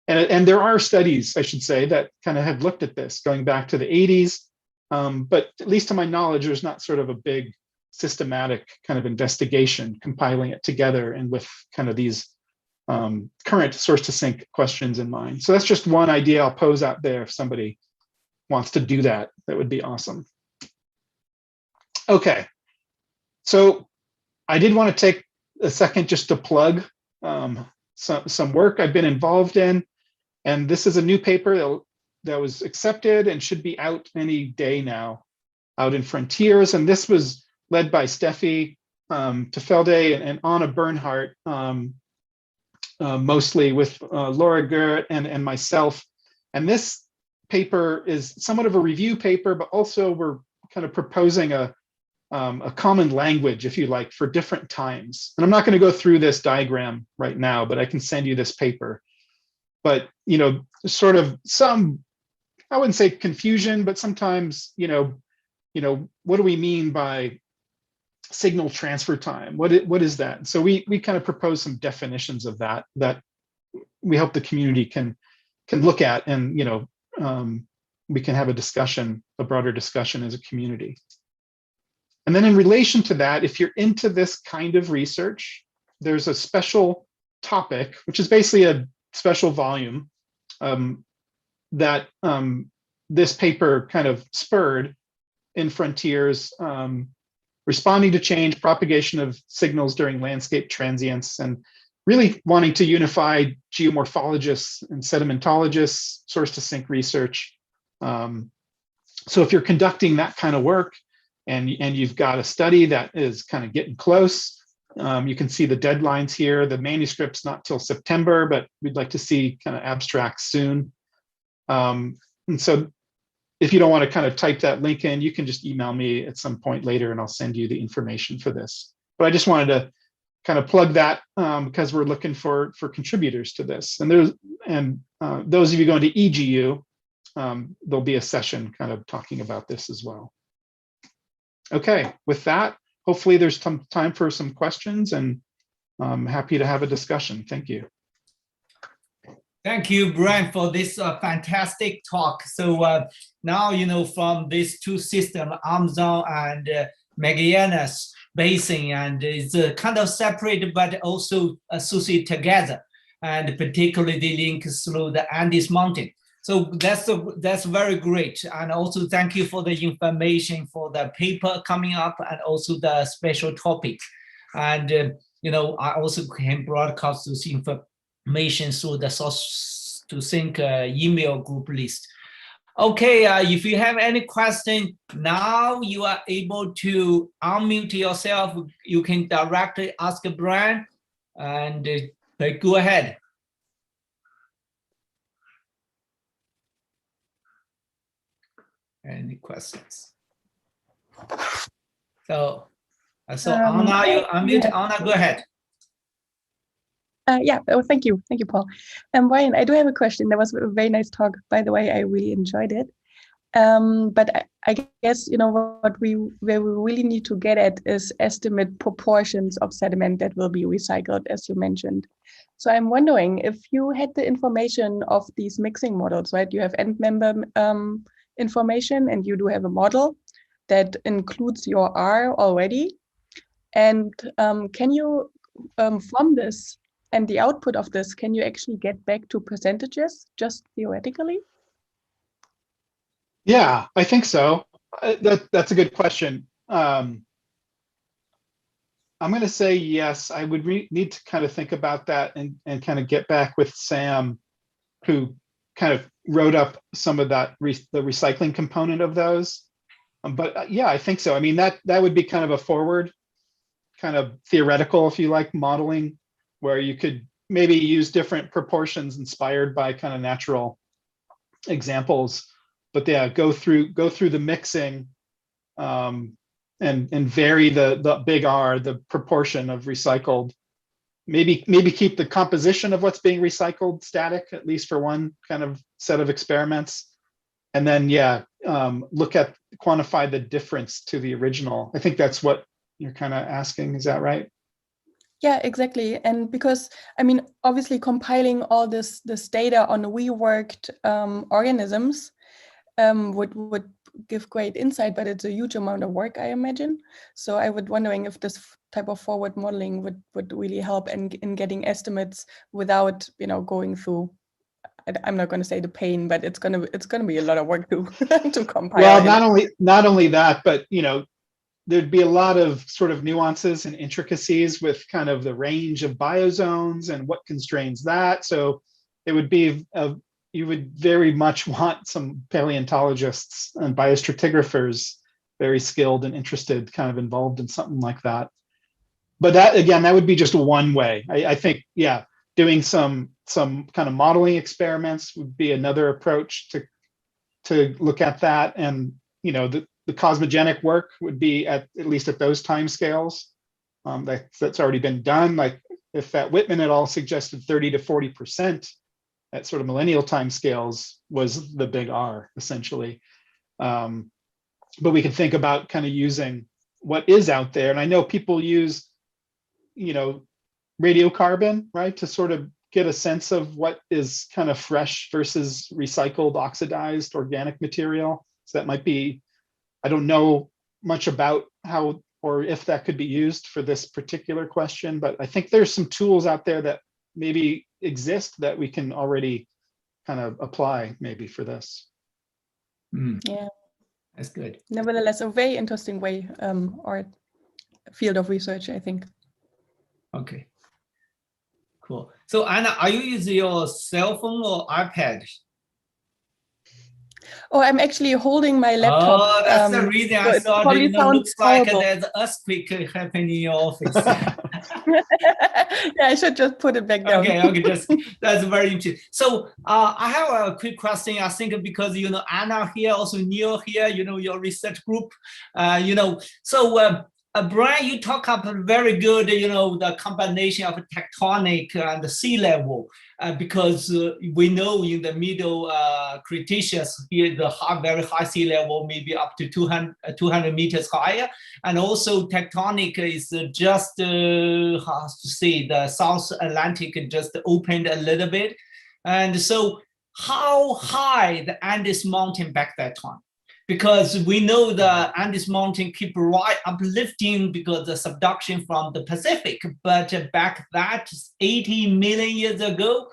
[SPEAKER 2] And there are studies, I should say, that kind of have looked at this going back to the 80s. But at least to my knowledge, there's not sort of a big systematic kind of investigation compiling it together and with kind of these current source to sink questions in mind. So that's just one idea I'll pose out there. If somebody wants to do that, that would be awesome. Okay, so I did want to take a second just to plug some work I've been involved in. And this is a new paper that was accepted and should be out any day now, out in Frontiers. And this was led by Steffi Tefelde and Anna Bernhardt, mostly with Laura Gerrit and myself. And this paper is somewhat of a review paper, but also we're kind of proposing a common language, if you like, for different times. And I'm not going to go through this diagram right now, but I can send you this paper. But, sort of some, I wouldn't say confusion, but sometimes, what do we mean by signal transfer time? What is that? So we kind of propose some definitions of that we hope the community can look at, and we can have a broader discussion as a community. And then in relation to that, if you're into this kind of research, there's a special topic, which is basically a special volume that this paper kind of spurred in Frontiers, responding to change, propagation of signals during landscape transients, and really wanting to unify geomorphologists and sedimentologists, source to sink research. So if you're conducting that kind of work and you've got a study that is kind of getting close, you can see the deadlines here. The manuscript's not till September, but we'd like to see kind of abstracts soon. And so if you don't want to kind of type that link in, you can just email me at some point later and I'll send you the information for this. But I just wanted to kind of plug that because we're looking for contributors to this. And those of you going to EGU, there'll be a session kind of talking about this as well. Okay, with that, hopefully there's some time for some questions, and I'm happy to have a discussion. Thank you.
[SPEAKER 1] Thank you, Brian, for this fantastic talk. So now, you know, from these two systems, Amazon and Mianis Basin, and it's kind of separated, but also associated together, and particularly the link through the Andes Mountain. So that's very great. And also thank you for the information for the paper coming up and also the special topic. And, you know, I also can broadcast this information through the source to sync email group list. Okay, if you have any question, now you are able to unmute yourself. You can directly ask Brian, and go ahead. Any questions? So Anna, you unmute. Yeah. Anna, go ahead.
[SPEAKER 3] Yeah, oh, thank you, Paul. Brian, I do have a question. That was a very nice talk, by the way. I really enjoyed it. But I guess, you know, where we really need to get at is estimate proportions of sediment that will be recycled, as you mentioned. So I'm wondering if you had the information of these mixing models, right? You have end member information, and you do have a model that includes your R already. And can you, from this and the output of this, can you actually get back to percentages, just theoretically?
[SPEAKER 2] Yeah, I think so. That's a good question. I'm going to say yes. I would need to kind of think about that and kind of get back with Sam, who kind of wrote up some of that, the recycling component of those. But yeah, I think so. I mean, that would be kind of a forward, kind of theoretical, if you like, modeling, where you could maybe use different proportions inspired by kind of natural examples. But yeah, go through the mixing and vary the big R, the proportion of recycled. Maybe keep the composition of what's being recycled static, at least for one kind of set of experiments. And then, yeah, quantify the difference to the original. I think that's what you're kind of asking. Is that right?
[SPEAKER 3] Yeah, exactly. And because, I mean, obviously compiling all this data on reworked organisms would give great insight, but it's a huge amount of work, I imagine. So I would wondering if this type of forward modeling would really help in getting estimates without, you know, going through, I'm not going to say the pain, but it's going to be a lot of work to to compile.
[SPEAKER 2] Well, not only that, but, you know, there'd be a lot of sort of nuances and intricacies with kind of the range of biozones and what constrains that. So it would be you would very much want some paleontologists and biostratigraphers, very skilled and interested, kind of involved in something like that. But that, again, that would be just one way. I think, yeah, doing some kind of modeling experiments would be another approach to look at that. And, you know, the cosmogenic work would be at least at those timescales. That's already been done. Like if that Whitman et al. Suggested 30 to 40% at sort of millennial timescales was the big R, essentially. But we can think about kind of using what is out there. And I know people use, you know, radiocarbon, right, to sort of get a sense of what is kind of fresh versus recycled, oxidized organic material. So that might be, I don't know much about how or if that could be used for this particular question, but I think there's some tools out there that maybe exist that we can already kind of apply maybe for this.
[SPEAKER 3] Yeah,
[SPEAKER 1] That's good.
[SPEAKER 3] nevertheless, a very interesting way or field of research, I think.
[SPEAKER 1] Okay, cool. So Anna, are you using your cell phone or iPad?
[SPEAKER 3] Oh, I'm actually holding my laptop.
[SPEAKER 1] Oh, that's the reason
[SPEAKER 3] so
[SPEAKER 1] I
[SPEAKER 3] it
[SPEAKER 1] thought,
[SPEAKER 3] probably
[SPEAKER 1] you know,
[SPEAKER 3] sounds
[SPEAKER 1] looks like
[SPEAKER 3] horrible.
[SPEAKER 1] there's an earthquake happening in your office.
[SPEAKER 3] Yeah, I should just put it back down.
[SPEAKER 1] Okay, just that's very interesting. So I have a quick question. I think because you know Anna here, also Neil here, you know your research group, you know. So Brian, you talk up very good, you know, the combination of tectonic and sea level, because we know in the middle Cretaceous here the very high sea level, maybe up to 200 meters higher. And also tectonic is just, how to say, the South Atlantic just opened a little bit. And so how high the Andes Mountain back that time? Because we know the Andes Mountain keep right uplifting because the subduction from the Pacific, but back that 80 million years ago,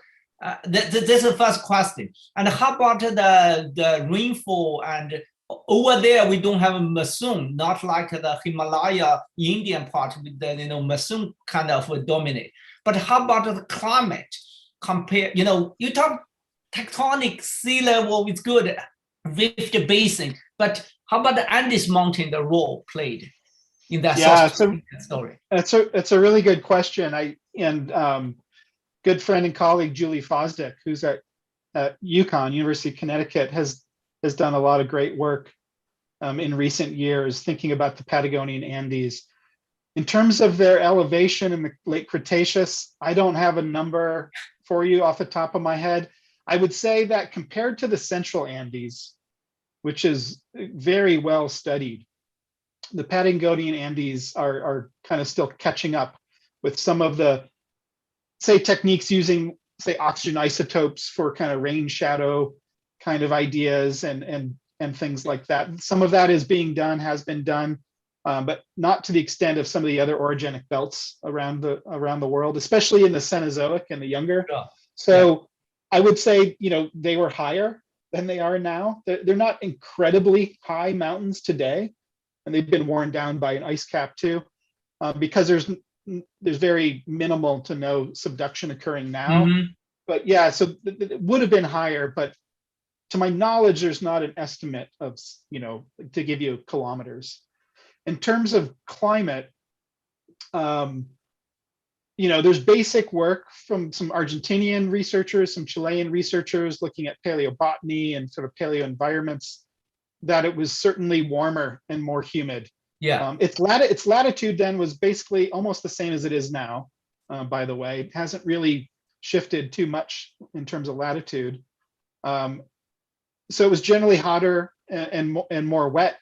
[SPEAKER 1] this is the first question. And how about the rainfall? And over there, we don't have a monsoon, not like the Himalaya Indian part with the, you know, monsoon kind of dominate. But how about the climate? Compare, you know, you talk tectonic sea level is good, rift basin, but how about the Andes Mountain, the role played in that story?
[SPEAKER 2] It's a really good question. Good friend and colleague Julie Fosdick, who's at UConn, University of Connecticut, has done a lot of great work in recent years thinking about the Patagonian Andes. In terms of their elevation in the late Cretaceous, I don't have a number for you off the top of my head. I would say that compared to the Central Andes, which is very well studied, the Patagonian Andes are kind of still catching up with some of the, say, techniques using, say, oxygen isotopes for kind of rain shadow kind of ideas and things like that. Some of that is being done, has been done, but not to the extent of some of the other orogenic belts around the world, especially in the Cenozoic and the younger. So I would say, you know, they were higher than they are now. They're not incredibly high mountains today, and they've been worn down by an ice cap too, because there's very minimal to no subduction occurring now. But yeah, so it would have been higher, but to my knowledge, there's not an estimate of, you know, to give you kilometers. In terms of climate, you know, there's basic work from some Argentinian researchers, some Chilean researchers looking at paleobotany and sort of paleo environments, that it was certainly warmer and more humid.
[SPEAKER 1] Yeah.
[SPEAKER 2] Its latitude then was basically almost the same as it is now, by the way. It hasn't really shifted too much in terms of latitude. So it was generally hotter and more wet,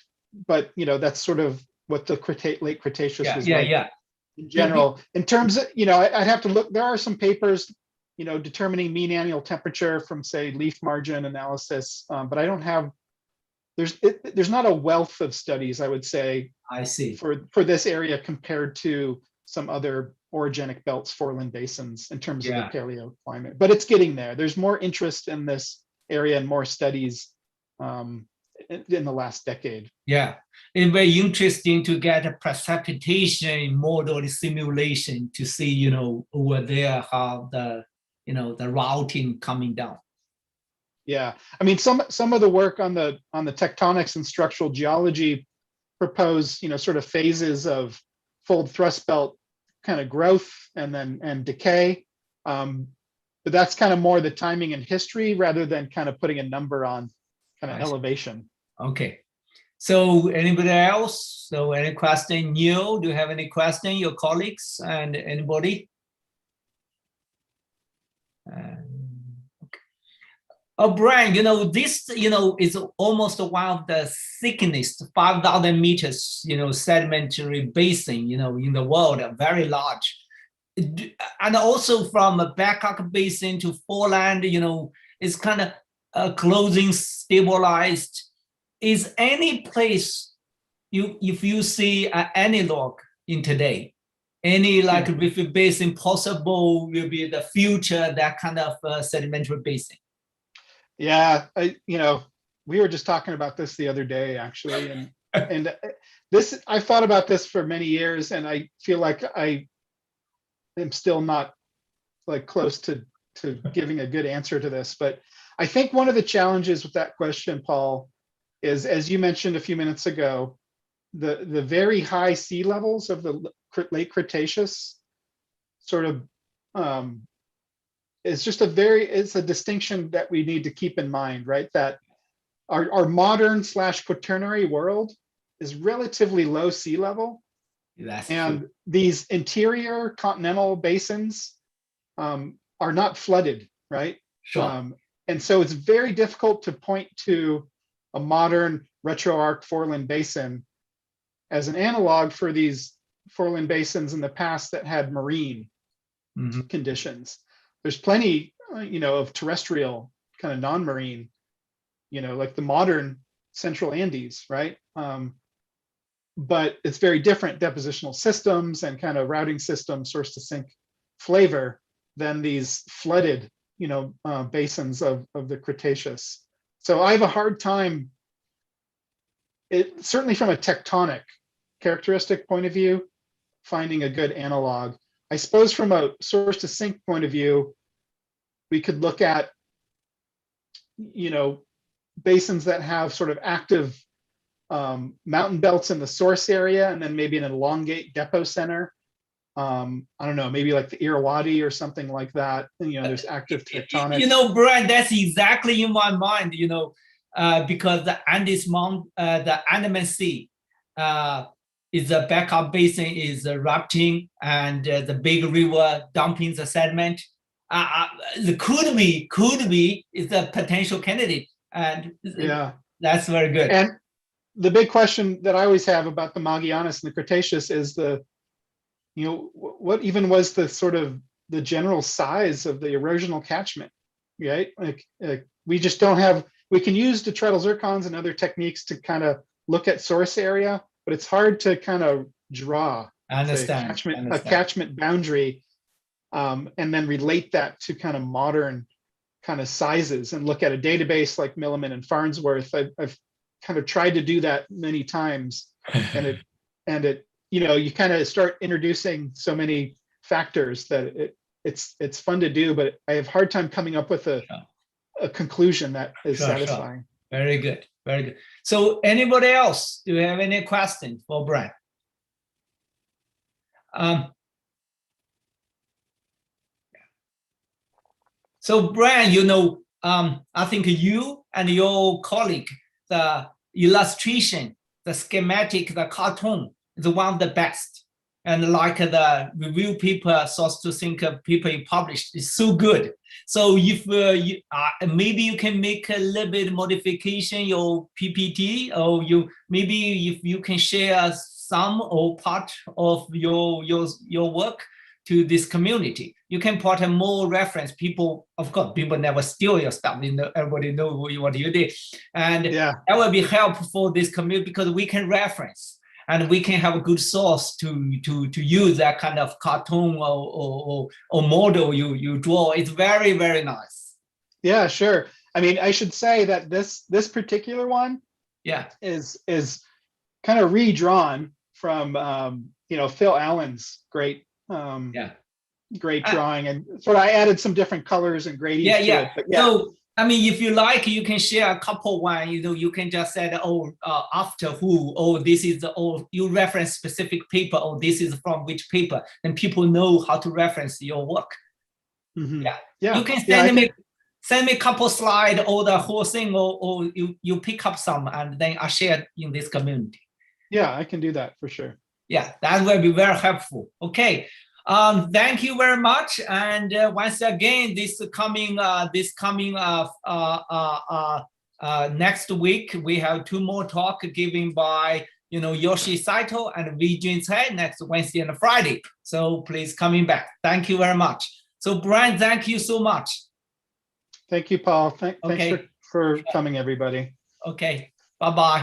[SPEAKER 2] but you know, that's sort of what the late Cretaceous was like. In general. In terms of, you know, I'd have to look, there are some papers, you know, determining mean annual temperature from, say, leaf margin analysis, but I don't have, there's not a wealth of studies, I would say,
[SPEAKER 1] I see,
[SPEAKER 2] for this area compared to some other orogenic belts, foreland basins, in terms of the paleo climate. But it's getting there. There's more interest in this area and more studies in the last decade.
[SPEAKER 1] Yeah, it's very interesting to get a precipitation model simulation to see, you know, over there how the, you know, the routing coming down.
[SPEAKER 2] Yeah, I mean, some of the work on the tectonics and structural geology propose, you know, sort of phases of fold thrust belt kind of growth and decay. But that's kind of more the timing and history rather than kind of putting a number on kind of elevation.
[SPEAKER 1] Okay. So anybody else? So any question? Neil, do you have any question? Your colleagues and anybody? Okay. Oh, Brian, you know, this, you know, is almost one of the thickest 5,000 meters, you know, sedimentary basin, you know, in the world, very large. And also from a Babcock Basin to foreland, you know, it's kind of closing, stabilized. Is any place if you see an analog in today, any like river basin possible will be the future, that kind of sedimentary basin?
[SPEAKER 2] Yeah, we were just talking about this the other day, actually, and this, I've thought about this for many years, and I feel like I am still not like close to giving a good answer to this. But I think one of the challenges with that question, Paul, is, as you mentioned a few minutes ago, the very high sea levels of the late Cretaceous sort of it's a distinction that we need to keep in mind, right? That our modern / quaternary world is relatively low sea level.
[SPEAKER 1] That's
[SPEAKER 2] and
[SPEAKER 1] true.
[SPEAKER 2] These interior continental basins are not flooded, right?
[SPEAKER 1] Sure.
[SPEAKER 2] And so it's very difficult to point to a modern retroarc foreland basin as an analog for these foreland basins in the past that had marine conditions. There's plenty, of terrestrial kind of non-marine, like the modern central Andes, right? But it's very different depositional systems and kind of routing system, source to sink flavor than these flooded, basins of the Cretaceous. So I have a hard time, certainly from a tectonic characteristic point of view, finding a good analog. I suppose from a source to sink point of view, we could look at, basins that have sort of active mountain belts in the source area, and then maybe an elongate depot center. I don't know, maybe like the Irrawaddy or something like that. And, there's active tectonics.
[SPEAKER 1] Brian, that's exactly in my mind, because the Andes the Andaman Sea is a backup basin, is erupting, and the big river dumping the sediment. The could be is a potential candidate, and
[SPEAKER 2] yeah,
[SPEAKER 1] that's very good.
[SPEAKER 2] And the big question that I always have about the Mianis and the Cretaceous is what even was the sort of the general size of the erosional catchment, right? Like we just don't have. We can use detrital zircons and other techniques to kind of look at source area, but it's hard to kind of draw a catchment boundary, and then relate that to kind of modern kind of sizes and look at a database like Milliman and Farnsworth. I've kind of tried to do that many times, and it you kind of start introducing so many factors that it's fun to do, but I have a hard time coming up with a conclusion that is satisfying.
[SPEAKER 1] Sure. Very good, very good. So anybody else, do you have any questions for Brian? So Brian, I think you and your colleague, the illustration, the schematic, the cartoon is one of the best. And like the review paper, source to sink paper you published is so good. So if maybe you can make a little bit modification your PPT, or maybe if you can share some or part of your work to this community, you can put a more reference. People, of course, people never steal your stuff. Everybody knows what you did, and that will be helpful for this community because we can reference. And we can have a good source to use that kind of cartoon or model you draw. It's very, very nice.
[SPEAKER 2] Yeah, sure. I mean, I should say that this particular one, is kind of redrawn from Phil Allen's great great drawing, and sort of I added some different colors and gradients to it. But
[SPEAKER 1] So I mean, if you like, you can share a couple one. You can just say, after who, this is you reference specific paper, this is from which paper, and people know how to reference your work. You can send me a couple slides or the whole thing, or you pick up some and then I share in this community.
[SPEAKER 2] Yeah, I can do that for sure.
[SPEAKER 1] Yeah, that will be very helpful. Okay. Thank you very much. And once again, this coming next week, we have 2 more talks given by Yoshi Saito and Vijay Tsai next Wednesday and Friday. So please coming back. Thank you very much. So Brian, thank you so much.
[SPEAKER 2] Thank you, Paul. Thanks for coming, everybody.
[SPEAKER 1] Okay. Bye-bye.